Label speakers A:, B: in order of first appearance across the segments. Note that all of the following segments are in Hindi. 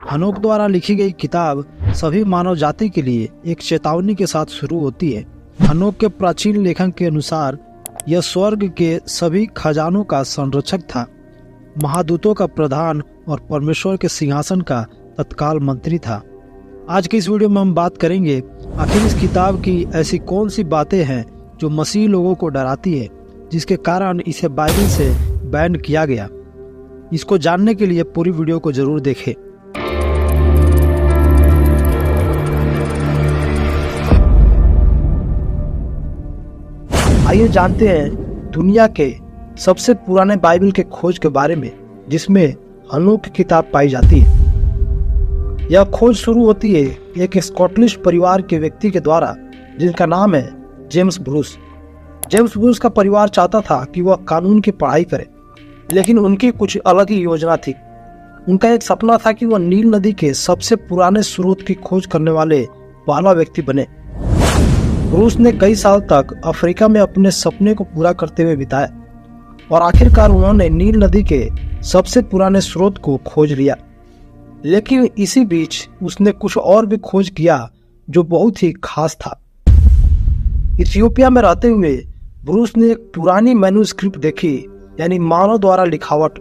A: हनोक द्वारा लिखी गई किताब सभी मानव जाति के लिए एक चेतावनी के साथ शुरू होती है। हनोक के प्राचीन लेखन के अनुसार यह स्वर्ग के सभी खजानों का संरक्षक था, महादूतों का प्रधान और परमेश्वर के सिंहासन का तत्काल मंत्री था। आज की इस वीडियो में हम बात करेंगे आखिर इस किताब की ऐसी कौन सी बातें हैं जो मसीह लोगों को डराती है, जिसके कारण इसे बाइबल से बैन किया गया। इसको जानने के लिए पूरी वीडियो को जरूर देखें। आइए जानते हैं दुनिया के सबसे पुराने बाइबल के खोज के बारे में, जिसमें हनोक की किताब पाई जाती है। यह खोज शुरू होती है एक स्कॉटिश परिवार के व्यक्ति के द्वारा, जिनका नाम है जेम्स ब्रूस। जेम्स ब्रूस का परिवार चाहता था कि वह कानून की पढ़ाई करे, लेकिन उनकी कुछ अलग ही योजना थी। उनका एक सपना था कि वह नील नदी के सबसे पुराने स्रोत की खोज करने वाले पहला व्यक्ति बने। ब्रूस ने कई साल तक अफ्रीका में अपने सपने को पूरा करते हुए बिताए और आखिरकार उन्होंने नील नदी के सबसे पुराने स्रोत को खोज लिया। लेकिन इसी बीच उसने कुछ और भी खोज किया जो बहुत ही खास था। इथियोपिया में रहते हुए ब्रूस ने एक पुरानी मैन्युस्क्रिप्ट देखी, यानी मानव द्वारा लिखावट,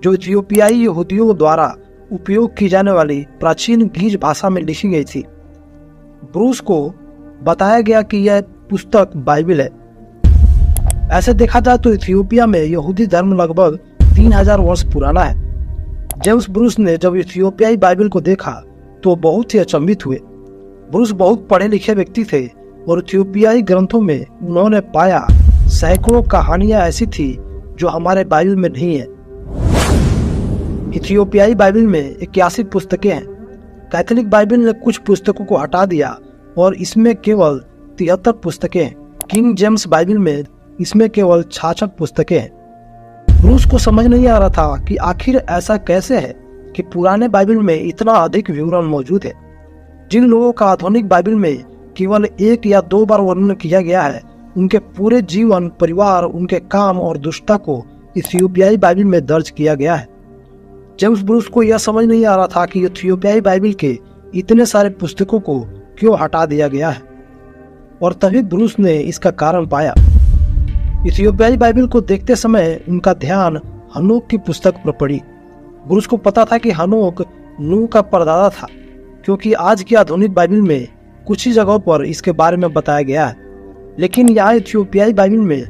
A: जो इथियोपियाई यहूदियों द्वारा उपयोग की जाने वाली प्राचीन गीज भाषा में लिखी गई थी। ब्रूस को बताया गया कि यह पुस्तक बाइबल है। ऐसे देखा जाए तो इथियोपिया में यहूदी धर्म लगभग 3000 वर्ष पुराना है। जेम्स ब्रूस ने जब इथियोपियाई बाइबल को देखा तो बहुत ही अचंभित हुए। ब्रूस बहुत पढ़े लिखे व्यक्ति थे और इथियोपियाई ग्रंथों में उन्होंने पाया सैकड़ों कहानियां ऐसी थी जो हमारे बाइबल में नहीं है। इथियोपियाई बाइबल में 81 पुस्तकें हैं। कैथोलिक बाइबल ने कुछ पुस्तकों को हटा दिया और इसमें केवल 73 पुस्तकें हैं। किंग जेम्स बाइबल में इसमें केवल 66 पुस्तकें हैं। ब्रूस को समझ नहीं आ रहा था कि आखिर ऐसा कैसे है कि पुराने बाइबल में इतना अधिक विवरण मौजूद है। जिन लोगों का आधुनिक बाइबल में केवल 1 या 2 बार वर्णन किया गया है, उनके पूरे जीवन, परिवार, उनके काम और दुष्टता को इथियोपियाई बाइबल में दर्ज किया गया है। जेम्स ब्रूस को यह समझ नहीं आ रहा था कि इथियोपियाई बाइबल के इतने सारे पुस्तकों को क्यों हटा दिया गया है, और तभी ब्रूस ने इसका कारण पाया। इथियोपियाई बाइबल को देखते समय उनका ध्यान हनोक की पुस्तक पर पड़ी। ब्रूस को पता था कि हनोक नूह का परदादा था, क्योंकि आज की आधुनिक बाइबल में कुछ ही जगहों पर इसके बारे में बताया गया है, लेकिन यहाँ इथियोपियाई बाइबल में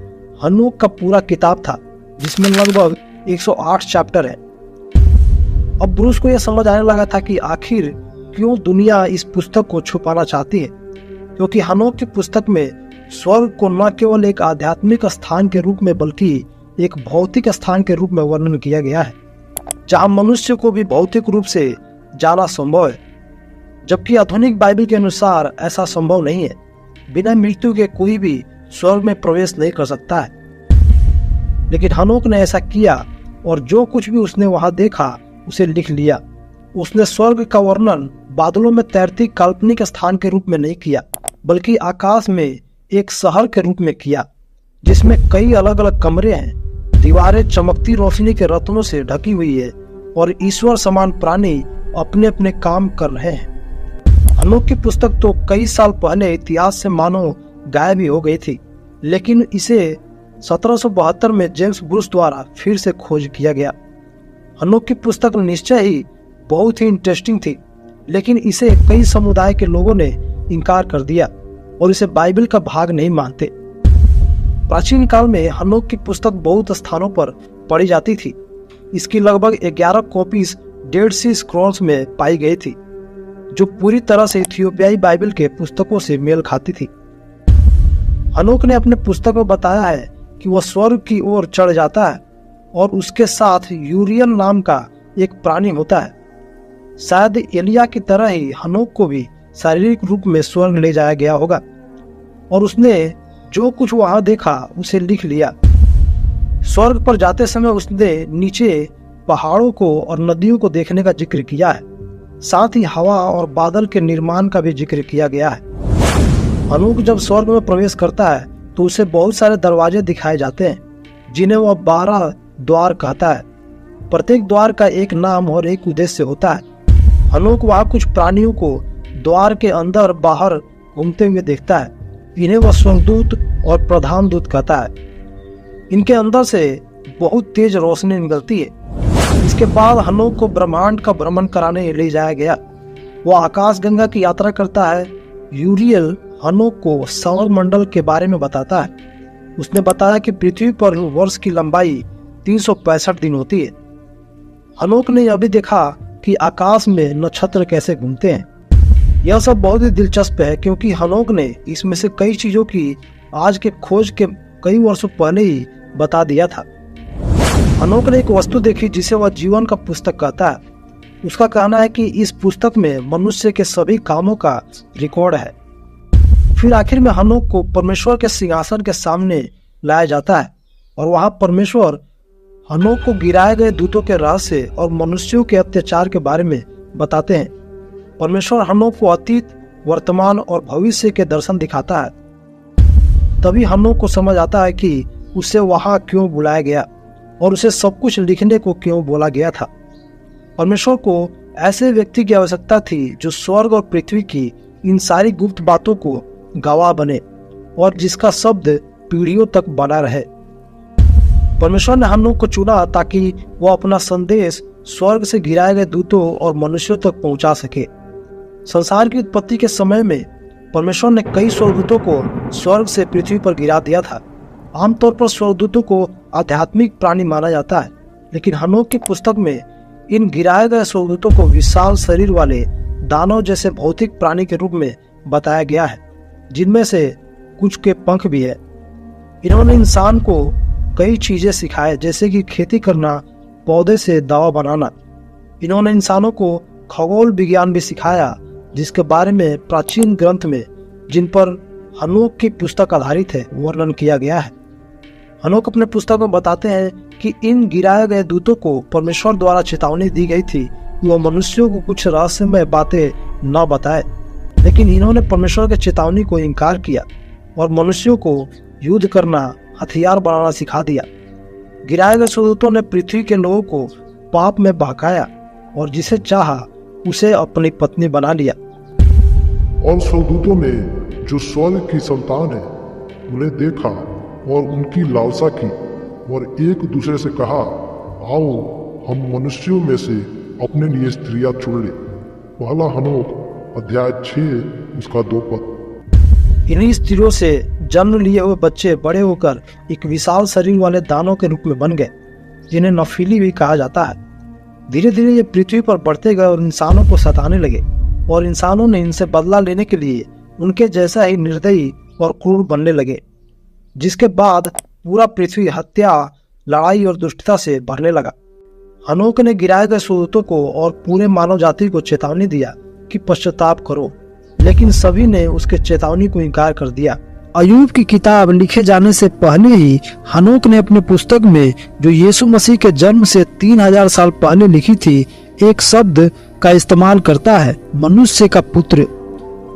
A: हनोक का पूरा किताब था, जिसमें लगभग 108 चैप्टर है। अब ब्रूस को यह समझ आने लगा था कि आखिर क्यों दुनिया इस पुस्तक को छुपाना चाहती है, क्योंकि हनोक की पुस्तक में स्वर्ग को न केवल एक आध्यात्मिक स्थान के रूप में बल्कि एक भौतिक स्थान के रूप में वर्णन किया गया है, जहां मनुष्य को भी भौतिक रूप से जाना संभव है, जबकि आधुनिक बाइबल के अनुसार ऐसा संभव नहीं है। बिना मृत्यु के कोई भी स्वर्ग में प्रवेश नहीं कर सकता है। लेकिन हनोक ने ऐसा किया और जो कुछ भी उसने वहां देखा उसे लिख लिया। उसने स्वर्ग का वर्णन बादलों में तैरती काल्पनिक स्थान के रूप में नहीं किया, बल्कि आकाश में एक शहर के रूप में किया, जिसमें कई अलग अलग कमरे हैं, दीवारें चमकती रोशनी के रत्नों से ढकी हुई है और ईश्वर समान प्राणी अपने अपने काम कर रहे हैं। हनोक की पुस्तक तो कई साल पहले इतिहास से मानो गायब ही हो गई थी, लेकिन इसे 1772 में जेम्स ब्रूस द्वारा फिर से खोज किया गया। हनोक की पुस्तक निश्चय ही बहुत ही इंटरेस्टिंग थी, लेकिन इसे कई समुदाय के लोगों ने इनकार कर दिया और इसे बाइबल का भाग नहीं मानते। प्राचीन काल में हनोक की पुस्तक बहुत स्थानों पर पढ़ी जाती थी। इसकी लगभग 11 कॉपीज डेड सी स्क्रॉल्स में पाई गई थी, जो पूरी तरह से इथियोपियाई बाइबल के पुस्तकों से मेल खाती थी। हनोक ने अपने पुस्तक में बताया है कि वह स्वर्ग की ओर चढ़ जाता है और उसके साथ यूरियन नाम का एक प्राणी होता है। शायद एलिया की तरह ही हनोक को भी शारीरिक रूप में स्वर्ग ले जाया गया होगा और उसने जो कुछ वहां देखा उसे लिख लिया। स्वर्ग पर जाते समय उसने नीचे पहाड़ों को और नदियों को देखने का जिक्र किया है, साथ ही हवा और बादल के निर्माण का भी जिक्र किया गया है। हनोक जब स्वर्ग में प्रवेश करता है तो उसे बहुत सारे दरवाजे दिखाए जाते हैं, जिन्हें वह 12 द्वार कहता है। प्रत्येक द्वार का एक नाम और एक उद्देश्य होता है। हनोक वहाँ कुछ प्राणियों को द्वार के अंदर बाहर घूमते हुए देखता है। इन्हें वह स्वर्गदूत और प्रधान दूत कहता है। इनके अंदर से बहुत तेज रोशनी निकलती है। इसके बाद हनोक को ब्रह्मांड का भ्रमण कराने ले जाया गया। वह आकाश गंगा की यात्रा करता है। यूरियल हनोक को सौर मंडल के बारे में बताता है। उसने बताया कि पृथ्वी पर वर्ष की लंबाई 365 दिन होती है। हनोक ने यह भी देखा कि आकाश में नक्षत्र कैसे घूमते हैं। यह सब बहुत ही दिलचस्प है क्योंकि हनोक ने इसमें से कई चीजों की आज के खोज के कई वर्षों पहले ही बता दिया था। हनोक ने एक वस्तु देखी जिसे वह जीवन का पुस्तक कहता है। उसका कहना है कि इस पुस्तक में मनुष्य के सभी कामों का रिकॉर्ड है। फिर आखिर में हनोक को परमेश्वर के सिंहासन के सामने लाया जाता है और वहां परमेश्वर हनोक को गिराए गए दूतों के रहस्य और मनुष्यों के अत्याचार के बारे में बताते हैं। परमेश्वर हनोक को अतीत, वर्तमान और भविष्य के दर्शन दिखाता है। तभी हनोक को समझ आता है कि उसे वहां क्यों बुलाया गया और उसे सब कुछ लिखने को क्यों बोला गया था। परमेश्वर को ऐसे व्यक्ति की आवश्यकता थी जो स्वर्ग और पृथ्वी की इन सारी गुप्त बातों को गवाह बने और जिसका शब्द पीढ़ियों तक बना रहे। परमेश्वर ने हनोक को चुना ताकि वह अपना संदेश स्वर्ग से गिराए गए दूतों और मनुष्यों तक पहुंचा सके। संसार की उत्पत्ति के समय में परमेश्वर ने कई स्वर्गदूतों को स्वर्ग से पृथ्वी पर गिरा दिया था। आमतौर पर स्वर्गदूतों को आध्यात्मिक प्राणी माना जाता है, लेकिन हनोक की पुस्तक में इन गिराए गए स्वर्गदूतों को विशाल शरीर वाले दानव जैसे भौतिक प्राणी के रूप में बताया गया है, जिनमें से कुछ के पंख भी है। इन्होंने इंसान को कई चीजें सिखाए, जैसे कि खेती करना, पौधे से दवा बनाना। इन्होंने इंसानों को खगोल विज्ञान भी सिखाया, जिसके बारे में प्राचीन ग्रंथ में, जिन पर हनोक की पुस्तक आधारित है, वर्णन किया गया है। हनोक अपने पुस्तक में बताते हैं कि इन गिराए गए दूतों को परमेश्वर द्वारा चेतावनी दी गई थी कि वह मनुष्यों को कुछ रहस्यमय बातें न बताए, लेकिन इन्होंने परमेश्वर के चेतावनी को इनकार किया और मनुष्यों को युद्ध करना, हथियार बनाना सिखा दिया। गिराए गए स्वर्गदूतों ने पृथ्वी के लोगों को पाप में बहकाया और जिसे चाहा उसे अपनी पत्नी बना लिया।
B: और स्वर्गदूतों ने जो स्वर्ग की संतान है उन्हें देखा और उनकी लालसा की और एक दूसरे से कहा, आओ हम मनुष्यों में से अपने लिए स्त्रियां चुन ले। पहला हनोक अध्याय 6 उसका 2 पद।
A: इन्हीं स्त्रियों से जन्म लिए हुए बच्चे बड़े होकर एक विशाल शरीर वाले दानव के रूप में बन गए, जिन्हें नफीली भी कहा जाता है। धीरे धीरे ये पृथ्वी पर बढ़ते गए और इंसानों को सताने लगे और इंसानों ने इनसे बदला लेने के लिए उनके जैसा ही निर्दयी और क्रूर बनने लगे, जिसके बाद पूरा पृथ्वी हत्या, लड़ाई और दुष्टता से भरने लगा। हनोक ने गिराए गए स्वर्गदूतों को और पूरे मानव जाति को चेतावनी दिया कि पश्चाताप करो, लेकिन सभी ने उसके चेतावनी को इनकार कर दिया। अय्यूब की किताब लिखे जाने से पहले ही हनोक ने अपने पुस्तक में, जो यीशु मसीह के जन्म से 3000 साल पहले लिखी थी, एक शब्द का इस्तेमाल करता है, मनुष्य का पुत्र।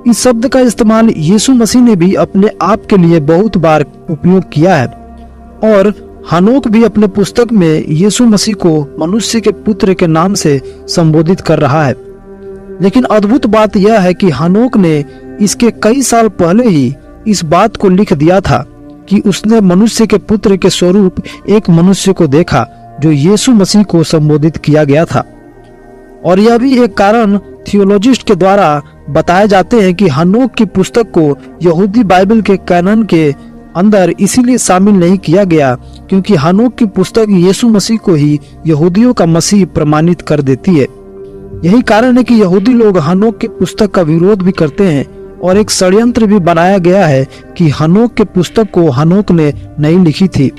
A: इस शब्द का इस्तेमाल यीशु मसीह ने भी अपने आप के लिए बहुत बार उपयोग किया है और हनोक भी अपने पुस्तक में यीशु मसीह को मनुष्य के पुत्र के नाम से संबोधित कर रहा है। लेकिन अद्भुत बात यह है कि हनोक ने इसके कई साल पहले ही इस बात को लिख दिया था कि उसने मनुष्य के पुत्र के स्वरूप एक मनुष्य को देखा जो यीशु मसीह को संबोधित किया गया था। और यह भी एक कारण थियोलॉजिस्ट के द्वारा बताए जाते हैं कि हनोक की पुस्तक को यहूदी बाइबल के कैनन के अंदर इसीलिए शामिल नहीं किया गया क्योंकि हनोक की पुस्तक यीशु मसीह को ही यहूदियों का मसीह प्रमाणित कर देती है। यही कारण है कि यहूदी लोग हनोक की पुस्तक का विरोध भी करते हैं और एक षड्यंत्र भी बनाया गया है कि हनोक के पुस्तक को हनोक ने नहीं लिखी थी।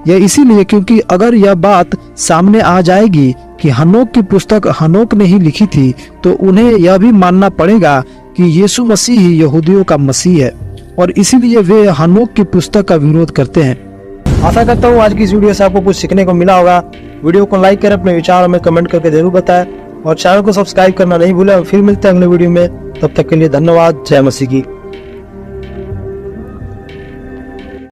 A: यह इसीलिए क्योंकि अगर यह बात सामने आ जाएगी कि हनोक की पुस्तक हनोक ने ही लिखी थी, तो उन्हें यह भी मानना पड़ेगा कि यीशु मसीह ही यहूदियों का मसीह है और इसीलिए वे हनोक की पुस्तक का विरोध करते हैं। आशा करता हूँ आज की इस वीडियो से आपको कुछ सीखने को मिला होगा। वीडियो को लाइक करें, अपने विचार हमें कमेंट करके जरूर बताएं और चैनल को सब्सक्राइब करना नहीं भूलें। फिर मिलते हैं अगले वीडियो में, तब तक के लिए धन्यवाद। जय मसीह की।